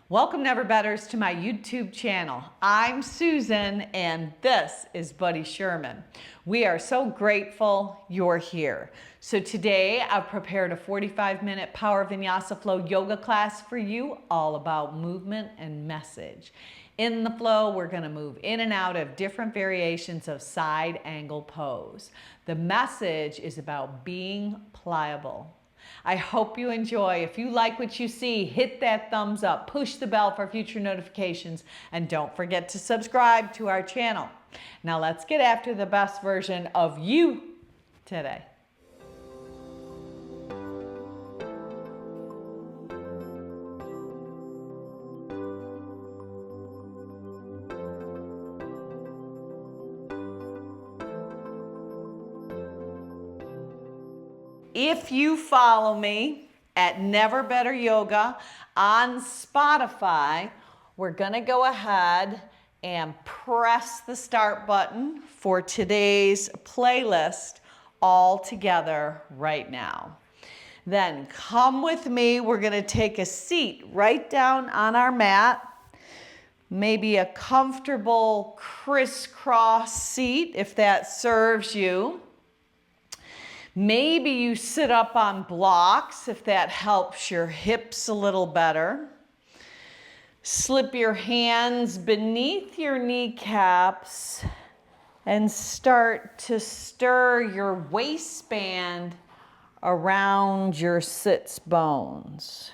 Welcome, Never Betters, to my YouTube channel. I'm Susan, and this is Buddy Sherman. We are so grateful you're here. So today I've prepared a 45-minute Power Vinyasa Flow yoga class for you, all about movement and message. In the flow, we're going to move in and out of different variations of side angle pose. The message is about being pliable. I hope you enjoy. If you like what you see, hit that thumbs up, push the bell for future notifications, and don't forget to subscribe to our channel. Now let's get after the best version of you today. If you follow me at Never Better Yoga on Spotify, we're gonna go ahead and press the start button for today's playlist all together right now. Then come with me, we're gonna take a seat right down on our mat, maybe a comfortable crisscross seat if that serves you. Maybe you sit up on blocks if that helps your hips a little better. Slip your hands beneath your kneecaps and start to stir your waistband around your sits bones.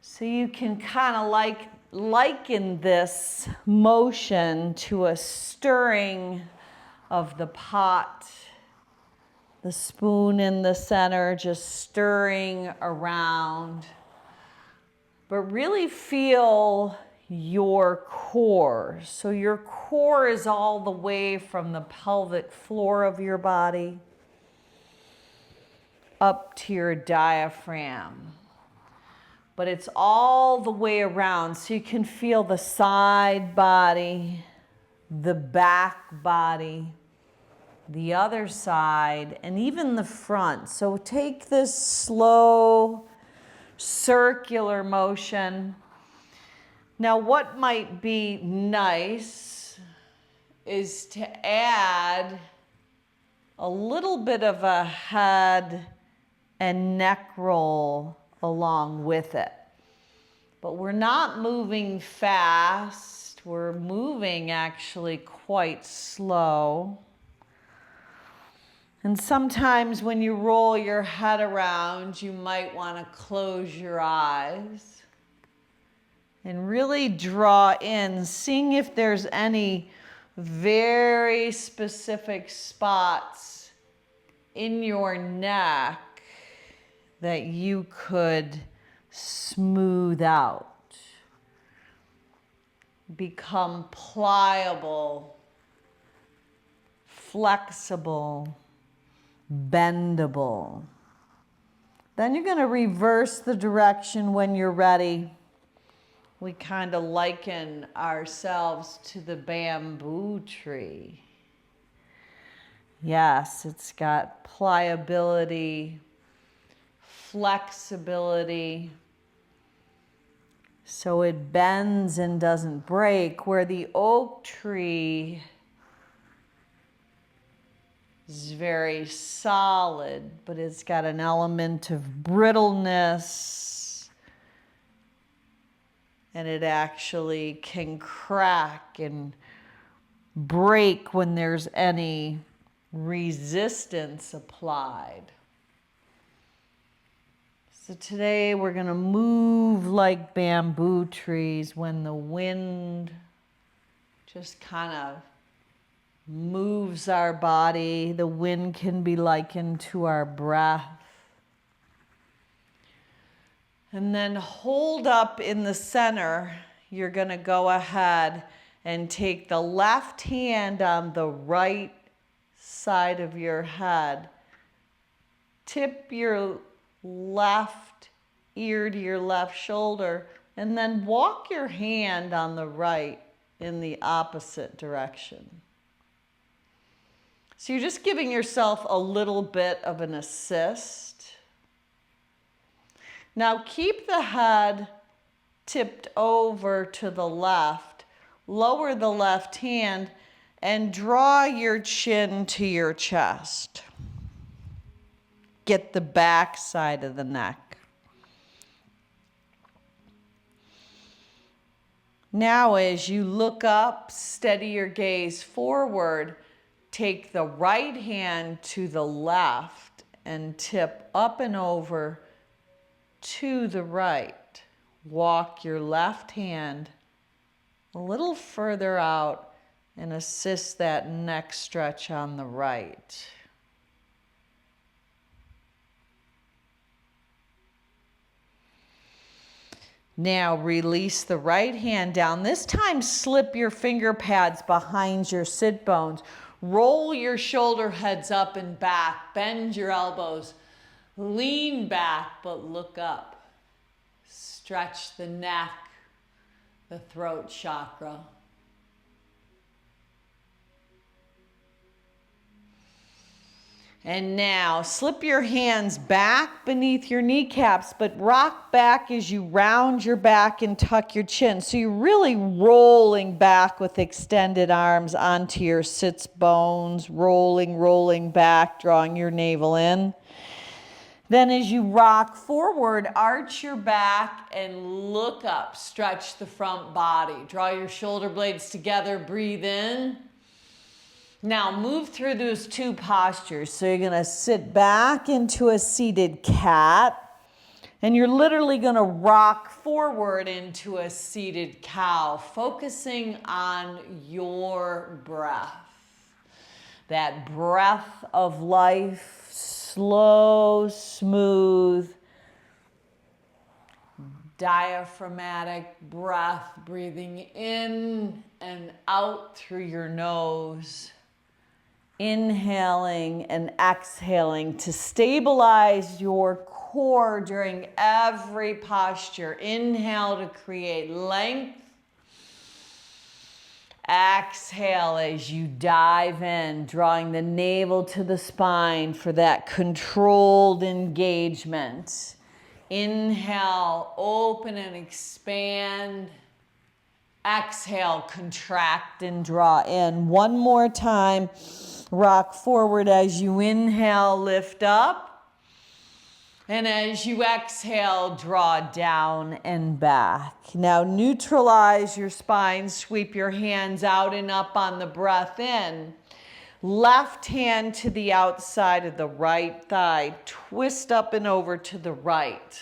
So you can kind of liken this motion to a stirring of the pot. The spoon in the center, just stirring around. But really feel your core. So your core is all the way from the pelvic floor of your body up to your diaphragm. But it's all the way around. So you can feel the side body, the back body, the other side, and even the front. So take this slow circular motion. Now what might be nice is to add a little bit of a head and neck roll along with it. But we're not moving fast. We're moving actually quite slow. And sometimes when you roll your head around, you might want to close your eyes and really draw in, seeing if there's any very specific spots in your neck that you could smooth out. Become pliable, flexible, bendable. Then you're going to reverse the direction when you're ready. We kind of liken ourselves to the bamboo tree. Yes, it's got pliability, flexibility, so it bends and doesn't break, where the oak tree is very solid, but it's got an element of brittleness, and it actually can crack and break when there's any resistance applied. So today we're going to move like bamboo trees when the wind just kind of moves our body. The wind can be likened to our breath. And then hold up in the center. You're going to go ahead and take the left hand on the right side of your head. Tip your left ear to your left shoulder, and then walk your hand on the right in the opposite direction. So you're just giving yourself a little bit of an assist. Now keep the head tipped over to the left. Lower the left hand and draw your chin to your chest. Get the back side of the neck. Now as you look up, steady your gaze forward. Take the right hand to the left and tip up and over to the right. Walk your left hand a little further out and assist that neck stretch on the right. Now release the right hand down. This time slip your finger pads behind your sit bones. Roll your shoulder heads up and back. Bend your elbows. Lean back, but look up. Stretch the neck, the throat chakra. And now slip your hands back beneath your kneecaps, but rock back as you round your back and tuck your chin. So you're really rolling back with extended arms onto your sits bones, rolling back, drawing your navel in. Then as you rock forward, arch your back and look up. Stretch the front body. Draw your shoulder blades together. Breathe in. Now move through those two postures. So you're going to sit back into a seated cat. And you're literally going to rock forward into a seated cow, focusing on your breath. That breath of life. Slow, smooth, diaphragmatic breath, breathing in and out through your nose. Inhaling and exhaling to stabilize your core during every posture. Inhale to create length. Exhale as you dive in, drawing the navel to the spine for that controlled engagement. Inhale, open and expand. Exhale, contract and draw in. One more time, rock forward as you inhale, lift up. And as you exhale, draw down and back. Now neutralize your spine. Sweep your hands out and up on the breath in. Left hand to the outside of the right thigh. Twist up and over to the right.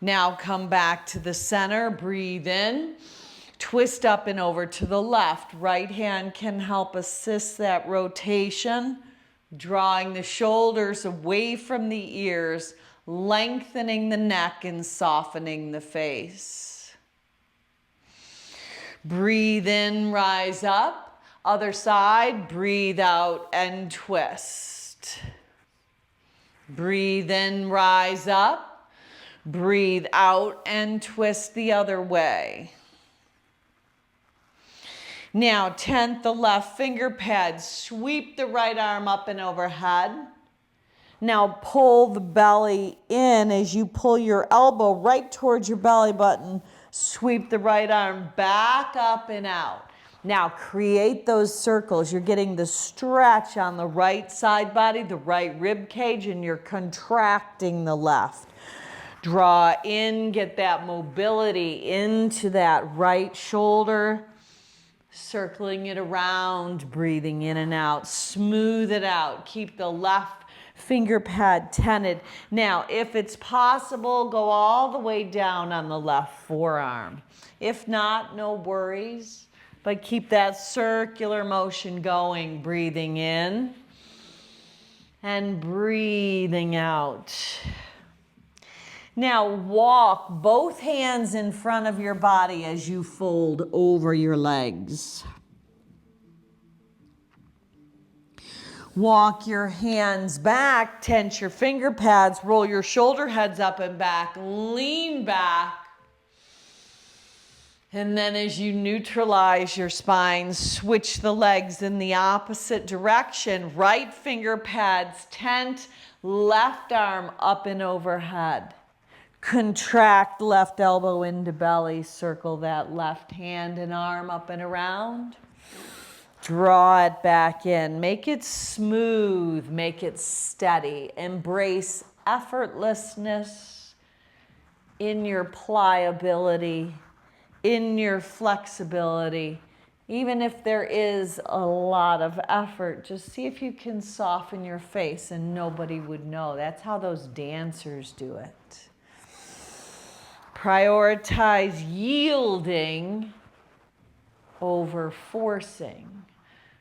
Now come back to the center. Breathe in. Twist up and over to the left. Right hand can help assist that rotation. Drawing the shoulders away from the ears, lengthening the neck and softening the face. Breathe in, rise up. Other side, breathe out and twist. Breathe in, rise up. Breathe out and twist the other way. Now, 10th, the left finger pad. Sweep the right arm up and overhead. Now pull the belly in as you pull your elbow right towards your belly button. Sweep the right arm back up and out. Now create those circles. You're getting the stretch on the right side body, the right rib cage, and you're contracting the left. Draw in, get that mobility into that right shoulder. Circling it around, breathing in and out. Smooth it out. Keep the left finger pad tented. Now, if it's possible, go all the way down on the left forearm. If not, no worries. But keep that circular motion going. Breathing in and breathing out. Now walk both hands in front of your body as you fold over your legs. Walk your hands back, tense your finger pads, roll your shoulder heads up and back, lean back. And then as you neutralize your spine, switch the legs in the opposite direction. Right finger pads tent, Left arm up and overhead. Contract left elbow into belly. Circle that left hand and arm up and around. Draw it back in. Make it smooth. Make it steady. Embrace effortlessness in your pliability, in your flexibility. Even if there is a lot of effort, just see if you can soften your face and nobody would know. That's how those dancers do it. Prioritize yielding over forcing.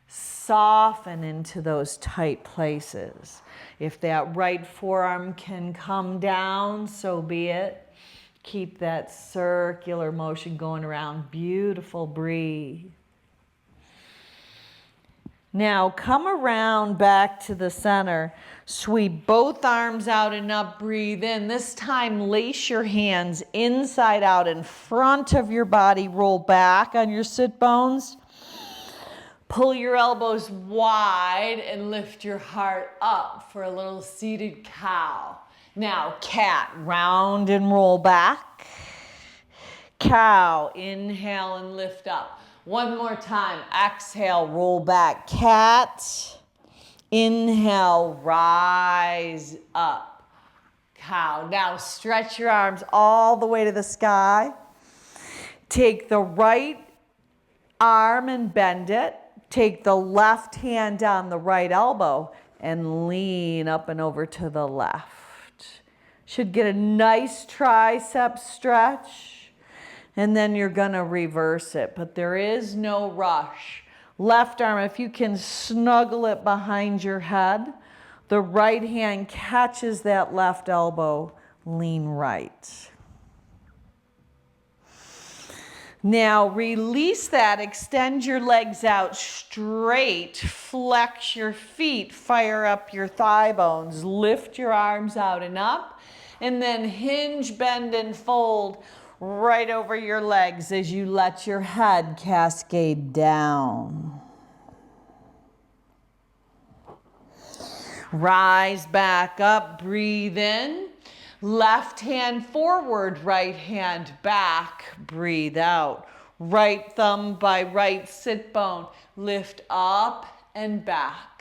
Soften into those tight places. If that right forearm can come down, so be it. Keep that circular motion going around. Beautiful. Breathe. Now come around back to the center. Sweep both arms out and up. Breathe in. This time lace your hands inside out in front of your body. Roll back on your sit bones. Pull your elbows wide and lift your heart up for a little seated cow. Now cat, round and roll back. Cow, inhale and lift up. One more time, exhale, roll back. Cat, inhale, rise up. Cow. Now stretch your arms all the way to the sky. Take the right arm and bend it. Take the left hand on the right elbow and lean up and over to the left. Should get a nice tricep stretch. And then you're gonna reverse it, but there is no rush. Left arm, if you can snuggle it behind your head, the right hand catches that left elbow, lean right. Now release that, extend your legs out straight, flex your feet, fire up your thigh bones, lift your arms out and up, and then hinge, bend, and fold right over your legs as you let your head cascade down. Rise back up, breathe in. Left hand forward, right hand back, breathe out. Right thumb by right sit bone, lift up and back.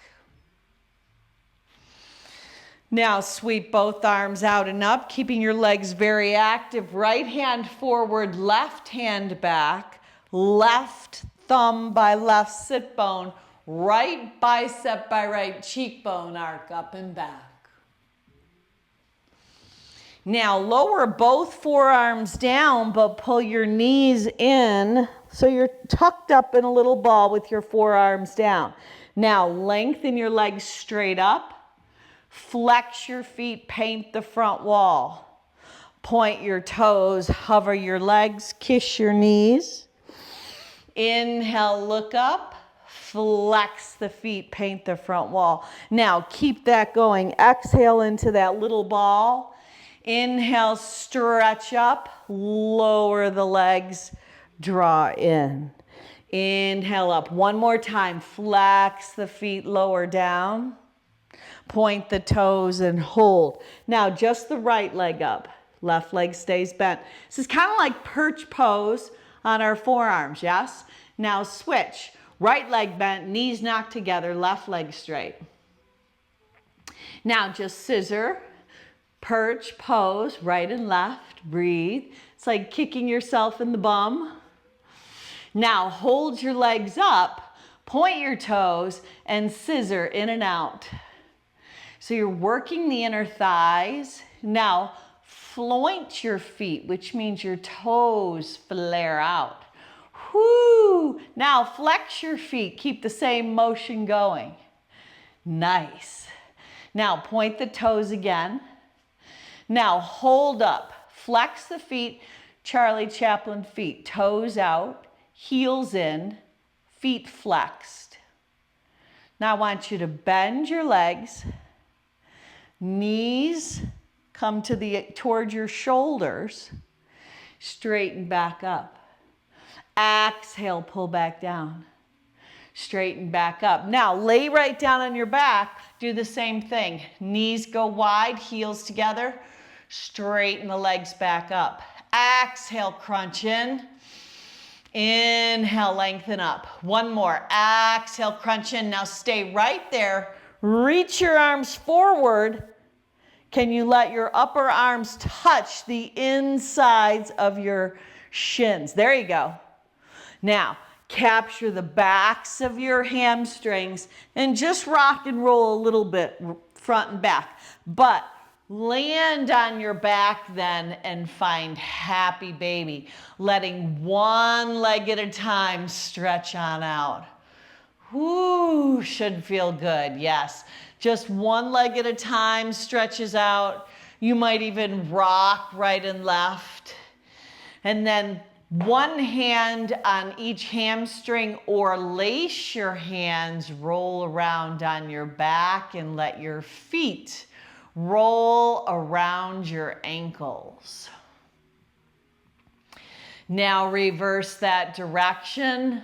Now sweep both arms out and up, keeping your legs very active. Right hand forward, left hand back. Left thumb by left sit bone, right bicep by right cheekbone, arc up and back. Now lower both forearms down, but pull your knees in so you're tucked up in a little ball with your forearms down. Now lengthen your legs straight up. Flex your feet, paint the front wall. Point your toes, hover your legs, kiss your knees. Inhale, look up. Flex the feet, paint the front wall. Now keep that going. Exhale into that little ball. Inhale, stretch up, lower the legs, draw in. Inhale up. One more time. Flex the feet, lower down. Point the toes and hold. Now just the right leg up. Left leg stays bent. This is kind of like perch pose on our forearms, yes? Now switch. Right leg bent, knees knocked together, left leg straight. Now just scissor, perch, pose, right and left, breathe. It's like kicking yourself in the bum. Now hold your legs up, point your toes, and scissor in and out. So you're working the inner thighs. Now floint your feet, which means your toes flare out. Whoo! Now flex your feet. Keep the same motion going. Nice. Now point the toes again. Now hold up. Flex the feet, Charlie Chaplin feet. Toes out, heels in, feet flexed. Now I want you to bend your legs. Knees come toward your shoulders. Straighten back up. Exhale, pull back down. Straighten back up. Now lay right down on your back. do the same thing. Knees go wide, heels together. Straighten the legs back up. Exhale, crunch in. Inhale, lengthen up. One more. Exhale, crunch in. Now stay right there. Reach your arms forward. Can you let your upper arms touch the insides of your shins? There you go. Now, capture the backs of your hamstrings and just rock and roll a little bit front and back. But land on your back then and find happy baby. Letting one leg at a time stretch on out. Whoo, should feel good, yes. Just one leg at a time stretches out. You might even rock right and left. And then one hand on each hamstring or lace your hands, roll around on your back and let your feet roll around your ankles. Now reverse that direction.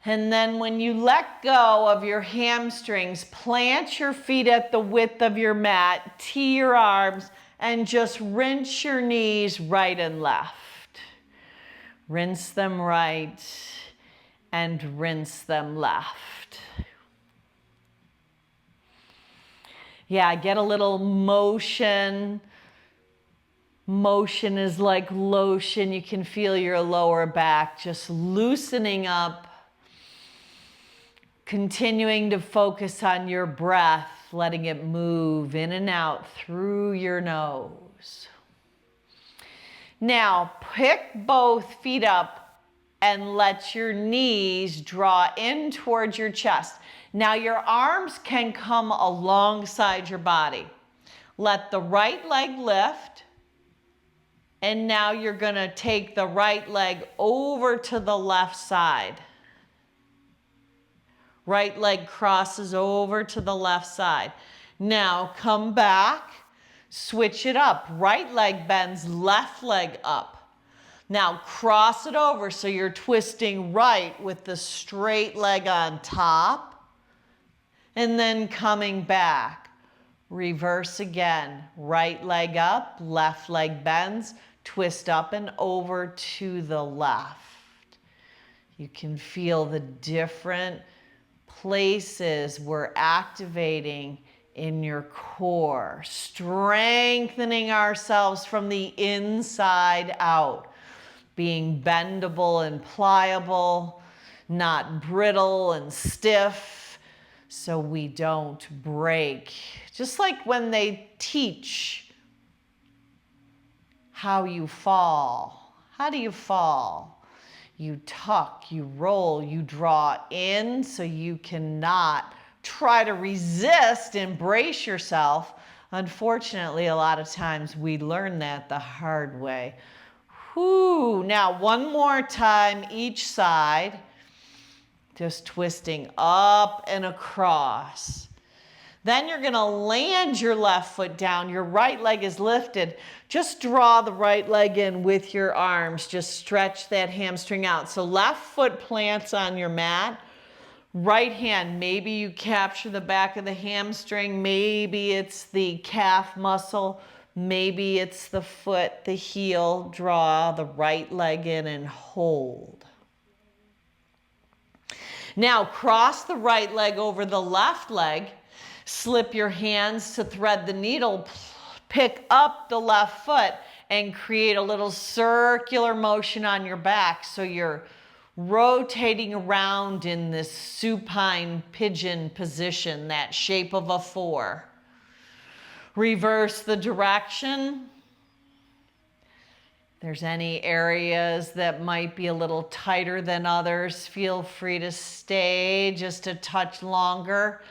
And then when you let go of your hamstrings, plant your feet at the width of your mat, tee your arms, and just rinse your knees right and left. Rinse them right and rinse them left. Yeah, get a little motion. Motion is like lotion. You can feel your lower back just loosening up. Continuing to focus on your breath, letting it move in and out through your nose. Now, pick both feet up and let your knees draw in towards your chest. Now, your arms can come alongside your body. Let the right leg lift. And now you're going to take the right leg over to the left side. Right leg crosses over to the left side. Now come back, switch it up. Right leg bends, left leg up. Now cross it over so you're twisting right with the straight leg on top. And then coming back. Reverse again. Right leg up, left leg bends, twist up and over to the left. You can feel the different places we're activating in your core, strengthening ourselves from the inside out, being bendable and pliable, not brittle and stiff, so we don't break. Just like when they teach how you fall. How do you fall? You tuck, you roll, you draw in so you cannot try to resist, embrace yourself. Unfortunately, a lot of times we learn that the hard way. Whew. Now, one more time each side. Just twisting up and across. Then you're going to land your left foot down. Your right leg is lifted. Just draw the right leg in with your arms. Just stretch that hamstring out. So left foot plants on your mat. Right hand, maybe you capture the back of the hamstring. Maybe it's the calf muscle. Maybe it's the foot, the heel. Draw the right leg in and hold. Now cross the right leg over the left leg. Slip your hands to thread the needle, pick up the left foot and create a little circular motion on your back so you're rotating around in this supine pigeon position, that shape of a 4. Reverse the direction. If there's any areas that might be a little tighter than others, feel free to stay just a touch longer.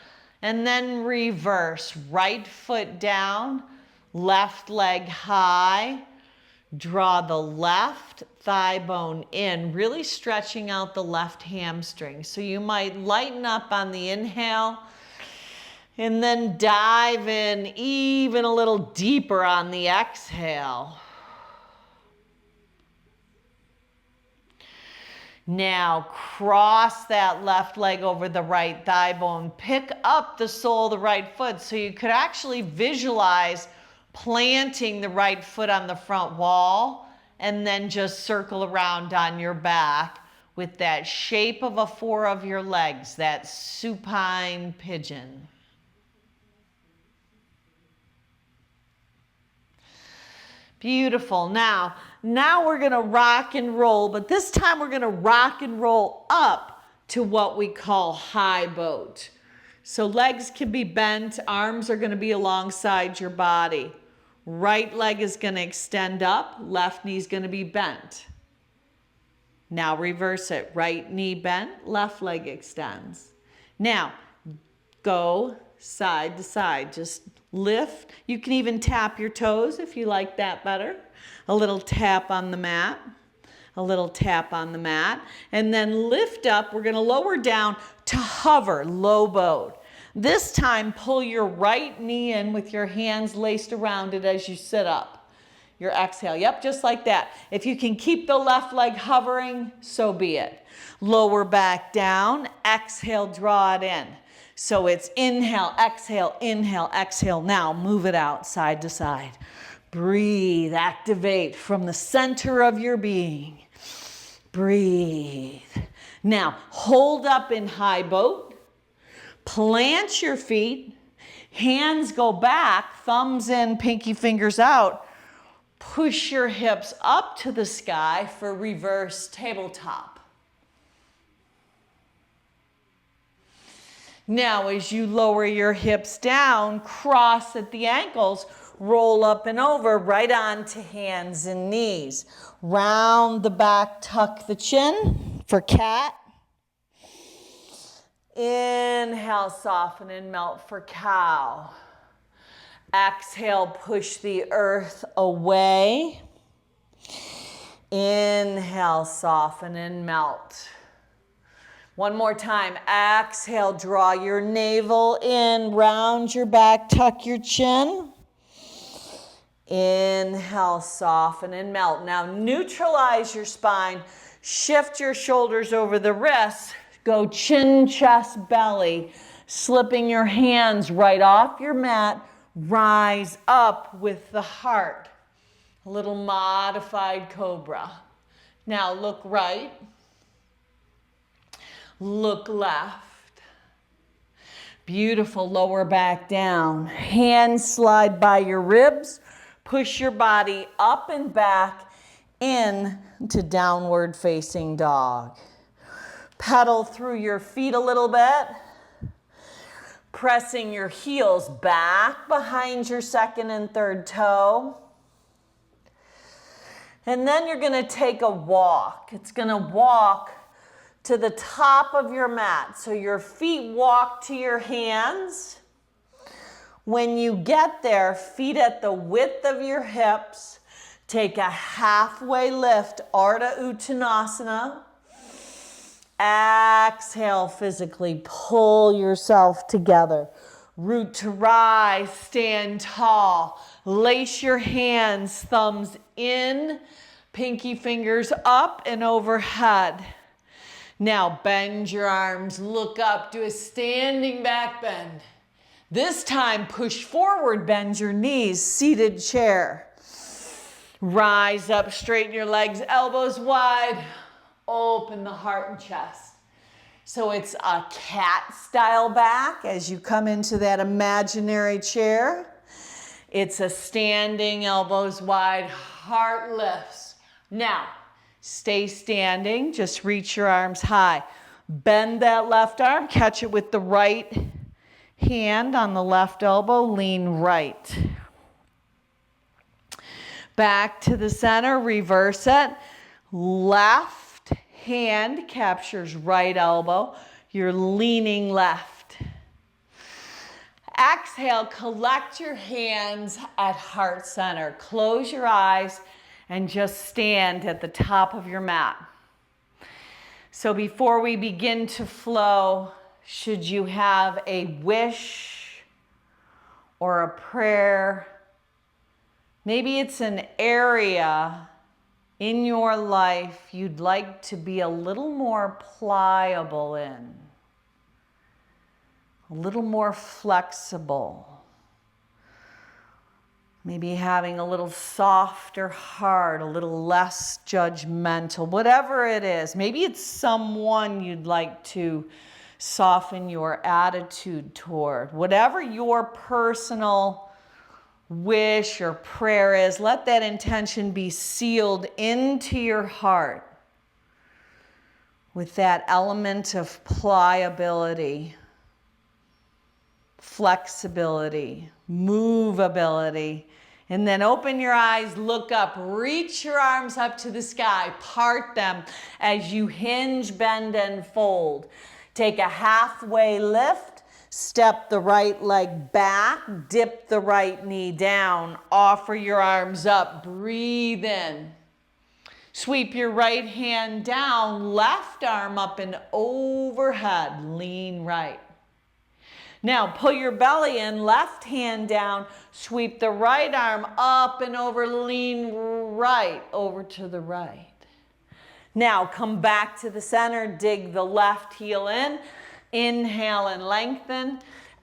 And then reverse, right foot down, left leg high, draw the left thigh bone in, really stretching out the left hamstring. So you might lighten up on the inhale and then dive in even a little deeper on the exhale. Now cross that left leg over the right thigh bone. Pick up the sole of the right foot so you could actually visualize planting the right foot on the front wall and then just circle around on your back with that shape of a 4 of your legs, that supine pigeon. Beautiful. Now we're going to rock and roll, but this time we're going to rock and roll up to what we call high boat. So legs can be bent, arms are going to be alongside your body. Right leg is going to extend up, left knee is going to be bent. Now reverse it. Right knee bent, left leg extends. Now go side to side. Just lift. You can even tap your toes if you like that better. A little tap on the mat. A little tap on the mat. And then lift up. We're going to lower down to hover, low boat. This time, pull your right knee in with your hands laced around it as you sit up. Your exhale. Yep, just like that. If you can keep the left leg hovering, so be it. Lower back down. Exhale, draw it in. So it's inhale, exhale. Now move it out side to side. Breathe, activate from the center of your being. Breathe. Now hold up in high boat. Plant your feet. Hands go back, thumbs in, pinky fingers out. Push your hips up to the sky for reverse tabletop. Now, as you lower your hips down, cross at the ankles, roll up and over, right onto hands and knees. Round the back, tuck the chin for cat. Inhale, soften and melt for cow. Exhale, push the earth away. Inhale, soften and melt. One more time. Exhale, draw your navel in, round your back, tuck your chin. Inhale, soften and melt. Now neutralize your spine. Shift your shoulders over the wrists. Go chin, chest, belly. Slipping your hands right off your mat. Rise up with the heart. A little modified cobra. Now look right. Look left. Beautiful. Lower back down. Hands slide by your ribs. Push your body up and back into downward facing dog. Pedal through your feet a little bit. Pressing your heels back behind your second and third toe. And then you're going to take a walk. It's going to walk to the top of your mat. So your feet walk to your hands. When you get there, feet at the width of your hips, take a halfway lift, Ardha Uttanasana. Exhale, physically pull yourself together. Root to rise, stand tall. Lace your hands, thumbs in, pinky fingers up and overhead. Now bend your arms, look up, do a standing back bend. This time push forward, bend your knees, seated chair. Rise up, straighten your legs, elbows wide, open the heart and chest. So it's a cat style back as you come into that imaginary chair. It's a standing, elbows wide, heart lifts. Now, stay standing, just reach your arms high. Bend that left arm, catch it with the right hand on the left elbow, lean right. Back to the center, reverse it. Left hand captures right elbow. You're leaning left. Exhale, collect your hands at heart center. Close your eyes and just stand at the top of your mat. So before we begin to flow, should you have a wish or a prayer? Maybe it's an area in your life you'd like to be a little more pliable in, a little more flexible. Maybe having a little softer heart, a little less judgmental, whatever it is. Maybe it's someone you'd like to soften your attitude toward. Whatever your personal wish or prayer is, let that intention be sealed into your heart with that element of pliability, flexibility, movability. And then open your eyes, look up, reach your arms up to the sky, part them as you hinge, bend, and fold. Take a halfway lift, step the right leg back, dip the right knee down, offer your arms up, breathe in. Sweep your right hand down, left arm up and overhead, lean right. Now pull your belly in, left hand down, sweep the right arm up and over, lean right over to the right. Now come back to the center, dig the left heel in, inhale and lengthen,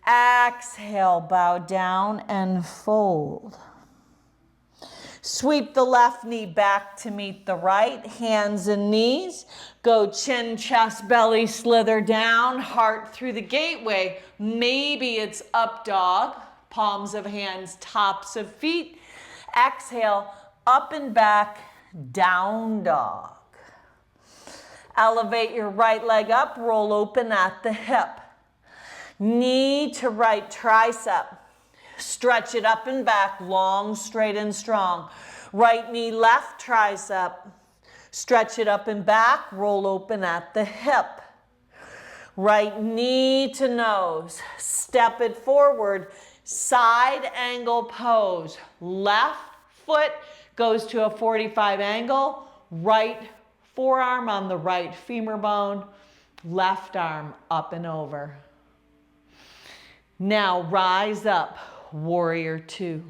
exhale, bow down and fold. Sweep the left knee back to meet the right, hands and knees. Go chin, chest, belly, slither down, heart through the gateway. Maybe it's up dog, palms of hands, tops of feet. Exhale, up and back, down dog. Elevate your right leg up, roll open at the hip. Knee to right tricep. Stretch it up and back, long, straight, and strong. Right knee, left tricep. Stretch it up and back, roll open at the hip. Right knee to nose. Step it forward, side angle pose. Left foot goes to a 45 angle. Right forearm on the right femur bone. Left arm up and over. Now rise up. Warrior two.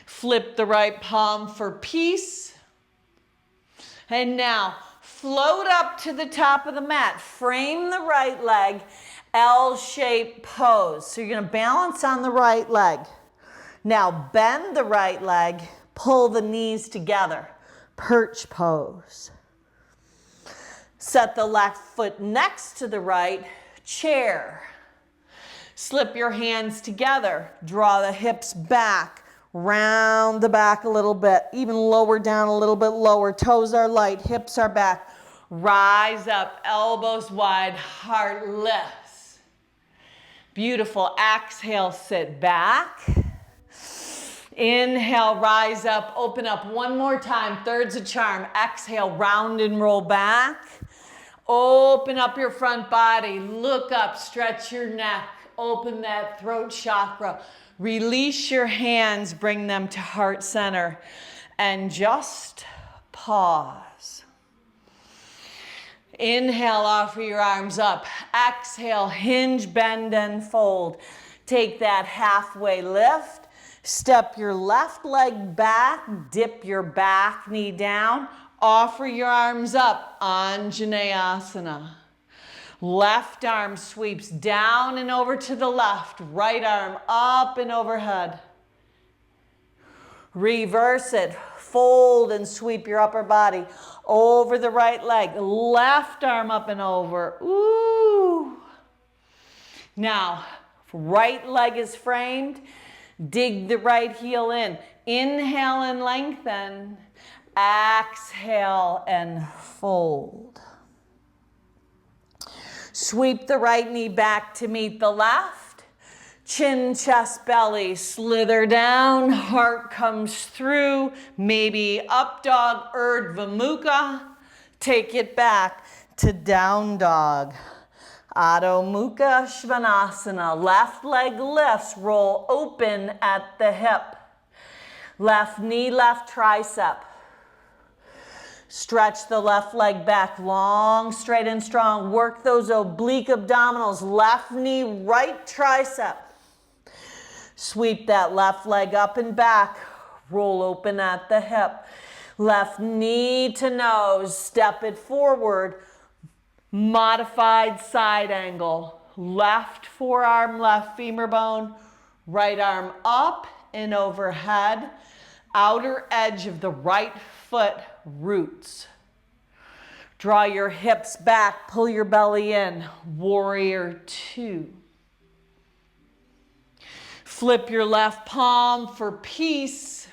Flip the right palm for peace. And now float up to the top of the mat. Frame the right leg, L-shaped pose. So you're going to balance on the right leg. Now bend the right leg, pull the knees together. Perch pose. Set the left foot next to the right, chair. Slip your hands together, draw the hips back, round the back a little bit, even lower down a little bit lower. Toes are light, hips are back. Rise up, elbows wide, heart lifts. Beautiful. Exhale, sit back. Inhale, rise up, open up one more time. Third's a charm. Exhale, round and roll back. Open up your front body, look up, stretch your neck. Open that throat chakra. Release your hands, bring them to heart center, and just pause. Inhale, offer your arms up. Exhale, hinge, bend, and fold. Take that halfway lift. Step your left leg back, dip your back knee down. Offer your arms up, Anjaneyasana. Left arm sweeps down and over to the left. Right arm up and overhead. Reverse it. Fold and sweep your upper body over the right leg. Left arm up and over. Ooh. Now, right leg is framed. Dig the right heel in. Inhale and lengthen. Exhale and fold. Sweep the right knee back to meet the left. Chin, chest, belly, slither down. Heart comes through. Maybe up dog, Urdhva Mukha. Take it back to down dog. Adho Mukha Svanasana. Left leg lifts. Roll open at the hip. Left knee, left tricep. Stretch the left leg back, long, straight, and strong. Work those oblique abdominals. Left knee, right tricep. Sweep that left leg up and back. Roll open at the hip. Left knee to nose, step it forward. Modified side angle. Left forearm, left femur bone. Right arm up and overhead. Outer edge of the right foot roots. Draw your hips back, pull your belly in. Warrior two. Flip your left palm for peace.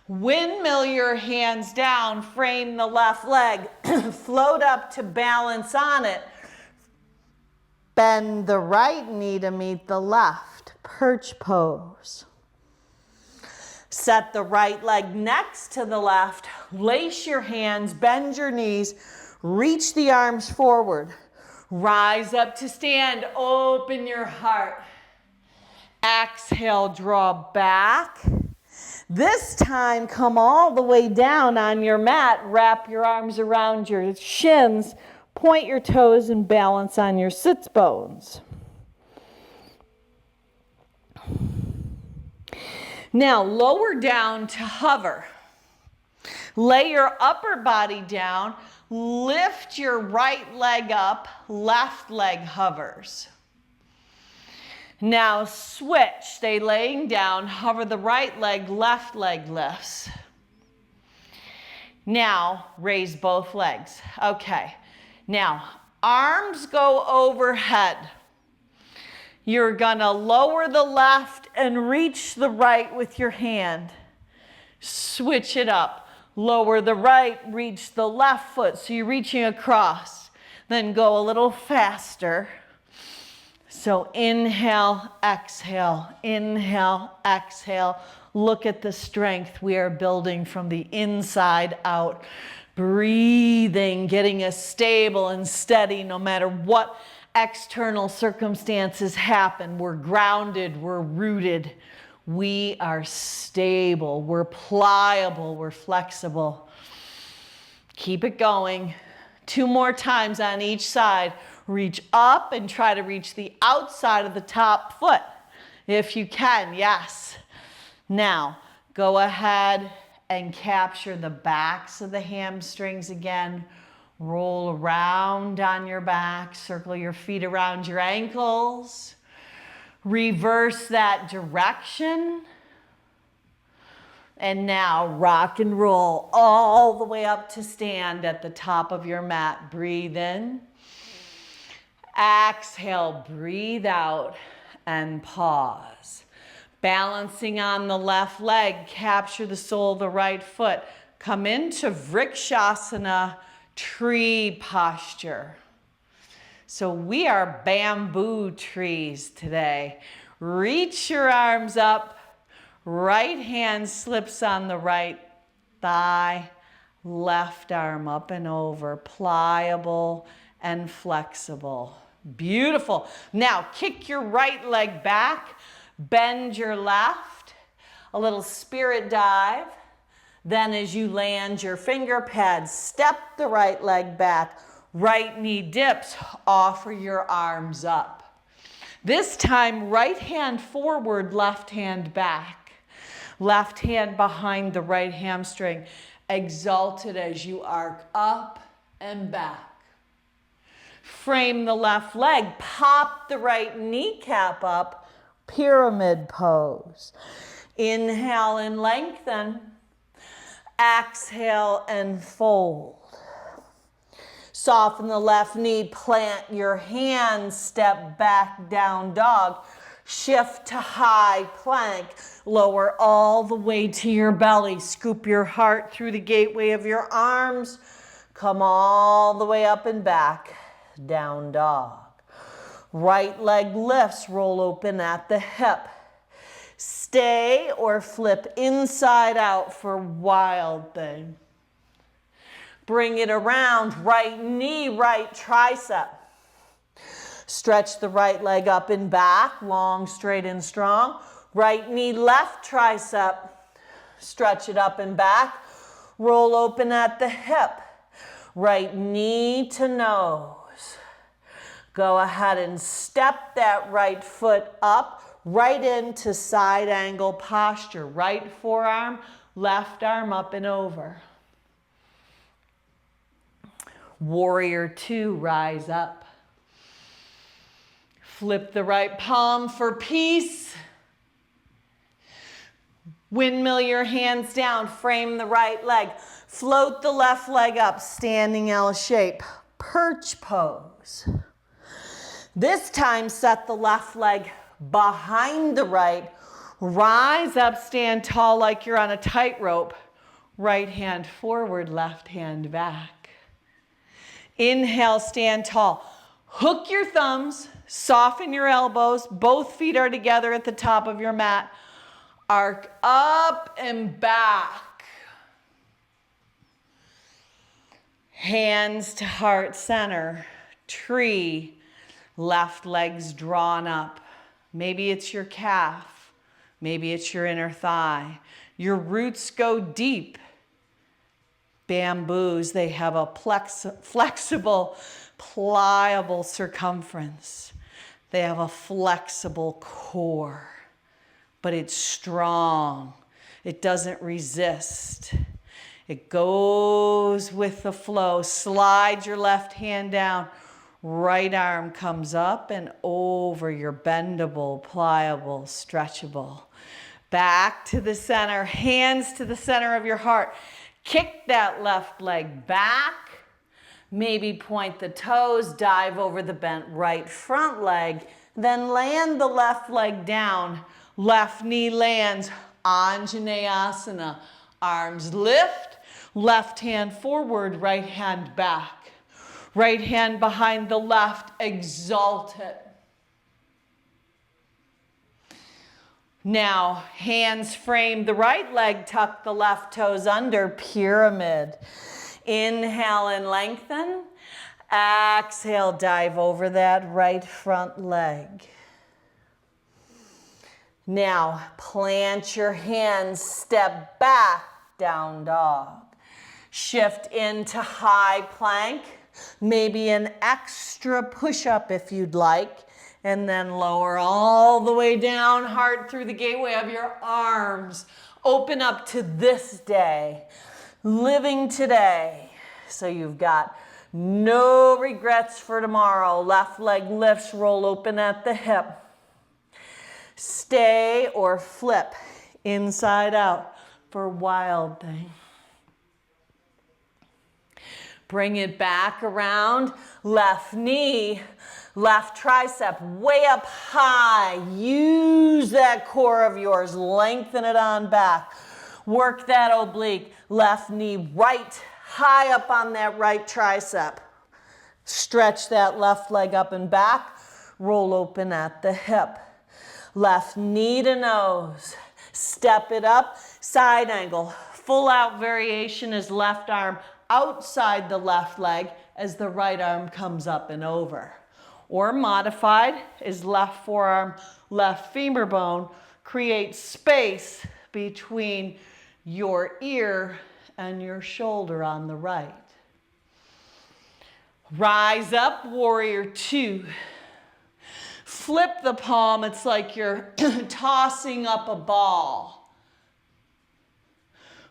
Windmill your hands down, frame the left leg, float up to balance on it. Bend the right knee to meet the left, perch pose. Set the right leg next to the left, lace your hands, bend your knees, reach the arms forward. Rise up to stand, open your heart. Exhale, draw back. This time, come all the way down on your mat. Wrap your arms around your shins. Point your toes and balance on your sits bones. Now, lower down to hover. Lay your upper body down. Lift your right leg up. Left leg hovers. Now switch, stay laying down, hover the right leg, left leg lifts. Now raise both legs. Okay, now arms go overhead. You're gonna lower the left and reach the right with your hand. Switch it up. Lower the right, reach the left foot, so you're reaching across. Then go a little faster. So inhale, exhale, inhale, exhale. Look at the strength we are building from the inside out. Breathing, getting us stable and steady no matter what external circumstances happen. We're grounded, we're rooted. We are stable, we're pliable, we're flexible. Keep it going. 2 more times on each side. Reach up and try to reach the outside of the top foot. If you can, yes. Now, go ahead and capture the backs of the hamstrings again. Roll around on your back. Circle your feet around your ankles. Reverse that direction. And now rock and roll all the way up to stand at the top of your mat. Breathe in. Exhale, breathe out and pause. Balancing on the left leg, capture the sole of the right foot. Come into Vrikshasana, tree posture. So we are bamboo trees today. Reach your arms up. Right hand slips on the right thigh. Left arm up and over. Pliable and flexible. Beautiful. Now kick your right leg back, bend your left, a little spirit dive. Then as you land your finger pads, step the right leg back, right knee dips, offer your arms up. This time, right hand forward, left hand back. Left hand behind the right hamstring, exalted as you arc up and back. Frame the left leg, pop the right kneecap up, pyramid pose. Inhale and lengthen. Exhale and fold. Soften the left knee, plant your hands, step back, down dog. Shift to high plank, lower all the way to your belly. Scoop your heart through the gateway of your arms. Come all the way up and back. Down dog. Right leg lifts, roll open at the hip. Stay or flip inside out for wild thing. Bring it around, right knee, right tricep. Stretch the right leg up and back, long, straight, and strong. Right knee, left tricep. Stretch it up and back. Roll open at the hip. Right knee to nose. Go ahead and step that right foot up, right into side angle posture. Right forearm, Left arm up and over. Warrior two, rise up. Flip the right palm for peace. Windmill your hands down, frame the right leg. Float the left leg up, standing L shape. Perch pose. This time, set the left leg behind the right. Rise up, stand tall like you're on a tightrope. Right hand forward, left hand back. Inhale, stand tall. Hook your thumbs, soften your elbows. Both feet are together at the top of your mat. Arc up and back. Hands to heart center. Tree. Left leg's drawn up. Maybe it's your calf. Maybe it's your inner thigh. Your roots go deep. Bamboos, they have a flexible, pliable circumference. They have a flexible core, but it's strong. It doesn't resist. It goes with the flow. Slide your left hand down. Right arm comes up and over. You're bendable, pliable, stretchable. Back to the center, hands to the center of your heart. Kick that left leg back. Maybe point the toes, dive over the bent right front leg. Then land the left leg down. Left knee lands, Anjaneyasana. Arms lift, left hand forward, right hand back. Right hand behind the left, exalt it. Now, hands frame the right leg, tuck the left toes under, pyramid. Inhale and lengthen. Exhale, dive over that right front leg. Now, plant your hands, step back, down dog. Shift into high plank, maybe an extra push-up if you'd like, and then lower all the way down, heart through the gateway of your arms. Open up to this day, living today. So you've got no regrets for tomorrow. Left leg lifts, roll open at the hip. Stay or flip inside out for wild thing. Bring it back around, left knee, left tricep way up high. Use that core of yours, lengthen it on back. Work that oblique, left knee right high up on that right tricep. Stretch that left leg up and back, roll open at the hip. Left knee to nose, step it up, side angle. Full out variation is left arm outside the left leg as the right arm comes up and over. Or modified is left forearm, left femur bone. Create space between your ear and your shoulder on the right. Rise up, warrior two. Flip the palm, it's like you're tossing up a ball.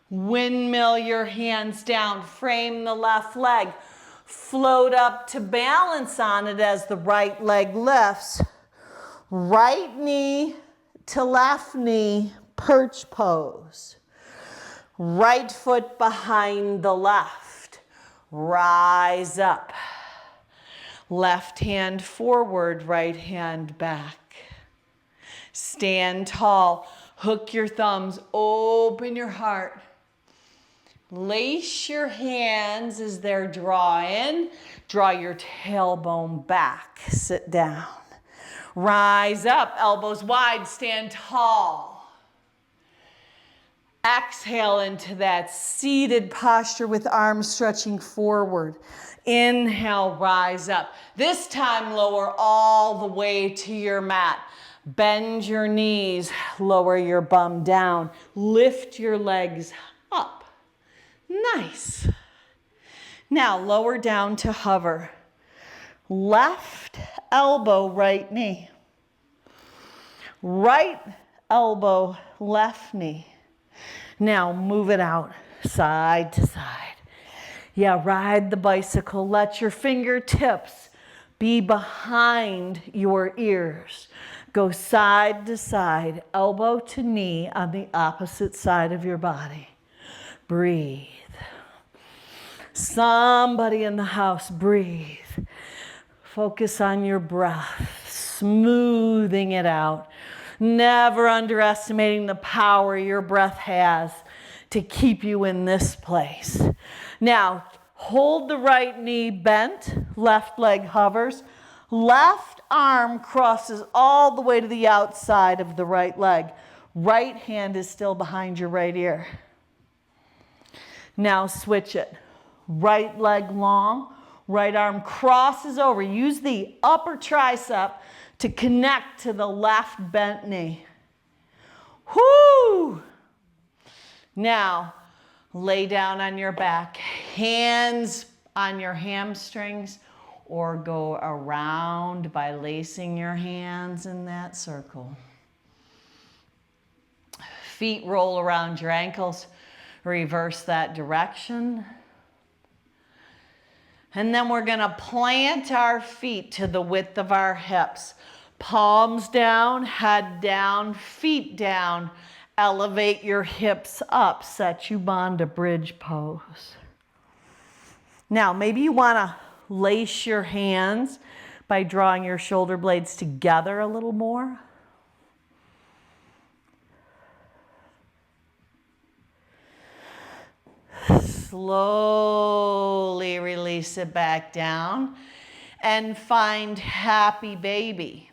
Windmill your hands down, frame the left leg. Float up to balance on it as the right leg lifts. Right knee to left knee, perch pose. Right foot behind the left. Rise up. Left hand forward, right hand back. Stand tall. Hook your thumbs, open your heart. Lace your hands as they're drawing. Draw your tailbone back. Sit down. Rise up, elbows wide, stand tall. Exhale into that seated posture with arms stretching forward. Inhale, rise up. This time, lower all the way to your mat. Bend your knees, lower your bum down. Lift your legs up. Nice. Now lower down to hover. Left elbow, right knee. Right elbow, left knee. Now move it out side to side. Yeah, ride the bicycle. Let your fingertips be behind your ears. Go side to side, elbow to knee on the opposite side of your body. Breathe. Somebody in the house, breathe. Focus on your breath, smoothing it out. Never underestimating the power your breath has to keep you in this place. Now, hold the right knee bent, left leg hovers, left arm crosses all the way to the outside of the right leg. Right hand is still behind your right ear. Now switch it. Right leg long, right arm crosses over. Use the upper tricep to connect to the left bent knee. Whoo! Now, lay down on your back, hands on your hamstrings, or go around by lacing your hands in that circle. Feet roll around your ankles, reverse that direction. And then we're going to plant our feet to the width of our hips. Palms down, head down, feet down. Elevate your hips up, Setu bridge pose. Now, maybe you want to lace your hands by drawing your shoulder blades together a little more. Slowly release it back down and find happy baby.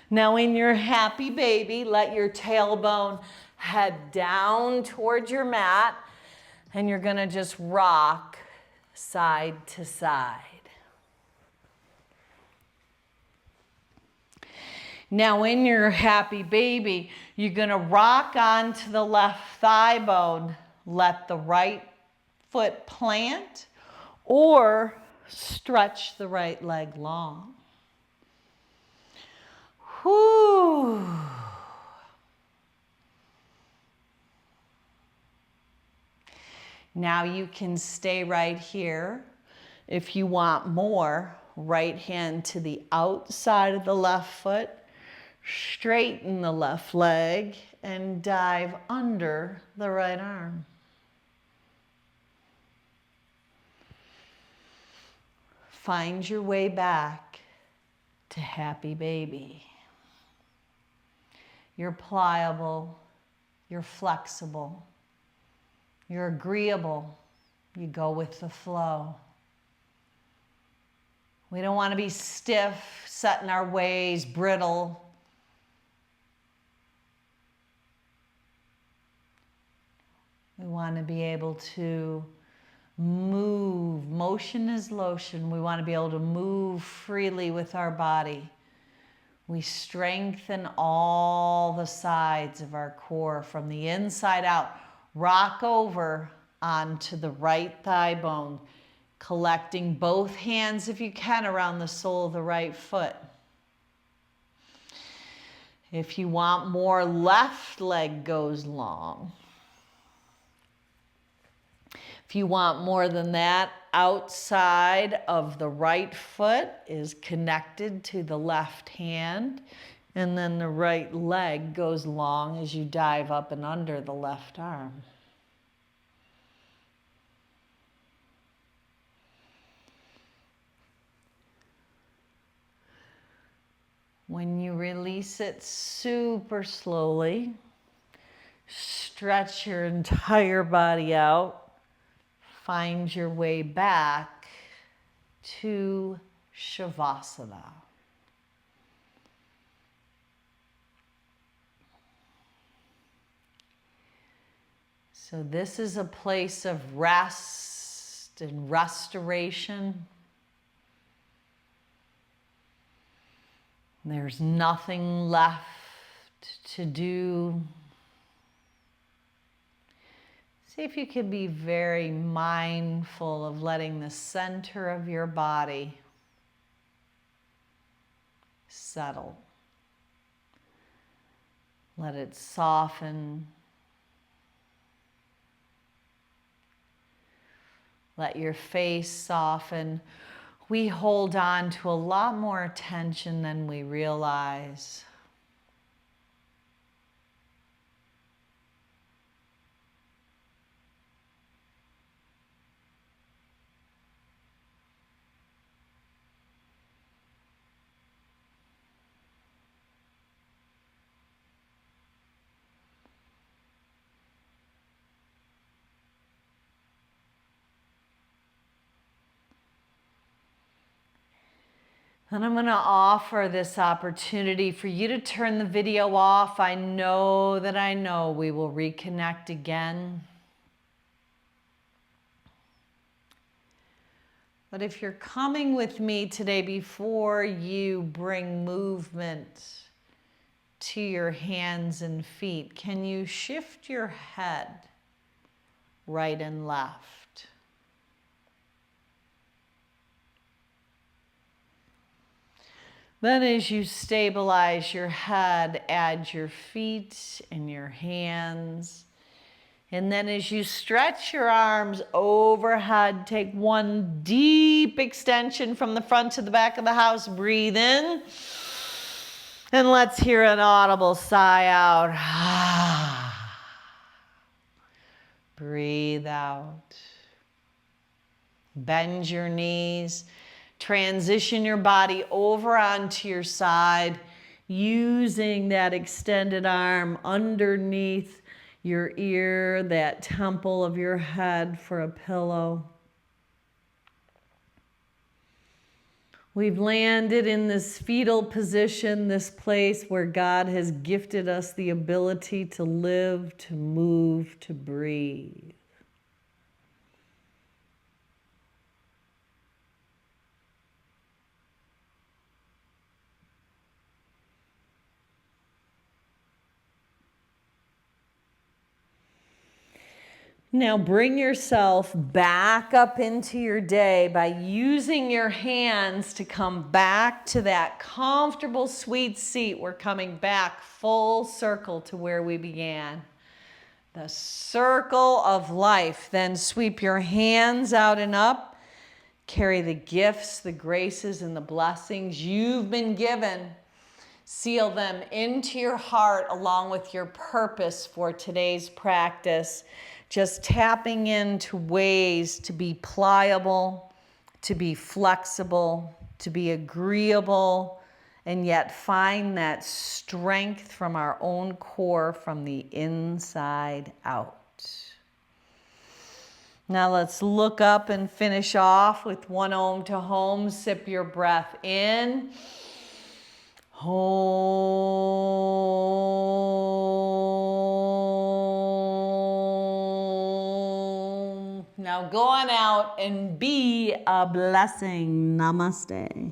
Now in your happy baby, let your tailbone head down towards your mat and you're going to just rock side to side. Now in your happy baby, you're going to rock onto the left thigh bone. Let the right foot plant or stretch the right leg long. Whoo. Now you can stay right here. If you want more, right hand to the outside of the left foot, straighten the left leg, and dive under the right arm. Find your way back to happy baby. You're pliable, you're flexible, you're agreeable, you go with the flow. We don't want to be stiff, set in our ways, brittle. We want to be able to move. Motion is lotion. We want to be able to move freely with our body. We strengthen all the sides of our core from the inside out. Rock over onto the right thigh bone, collecting both hands if you can around the sole of the right foot. If you want more, left leg goes long. If you want more than that, outside of the right foot is connected to the left hand, and then the right leg goes long as you dive up and under the left arm. When you release it super slowly, stretch your entire body out. Find your way back to Shavasana. So this is a place of rest and restoration. There's nothing left to do. See if you can be very mindful of letting the center of your body settle. Let it soften. Let your face soften. We hold on to a lot more tension than we realize. And I'm going to offer this opportunity for you to turn the video off. I know we will reconnect again. But if you're coming with me today, before you bring movement to your hands and feet, can you shift your head right and left? Then as you stabilize your head, add your feet and your hands. And then as you stretch your arms overhead, take one deep extension from the front to the back of the house. Breathe in. And let's hear an audible sigh out. Breathe out. Bend your knees. Transition your body over onto your side, using that extended arm underneath your ear, that temple of your head for a pillow. We've landed in this fetal position, this place where God has gifted us the ability to live, to move, to breathe. Now bring yourself back up into your day by using your hands to come back to that comfortable, sweet seat. We're coming back full circle to where we began. The circle of life. Then sweep your hands out and up. Carry the gifts, the graces, and the blessings you've been given. Seal them into your heart along with your purpose for today's practice. Just tapping into ways to be pliable, to be flexible, to be agreeable, and yet find that strength from our own core from the inside out. Now let's look up and finish off with one Om to Home. Sip your breath in. Om. Now go on out and be a blessing. Namaste.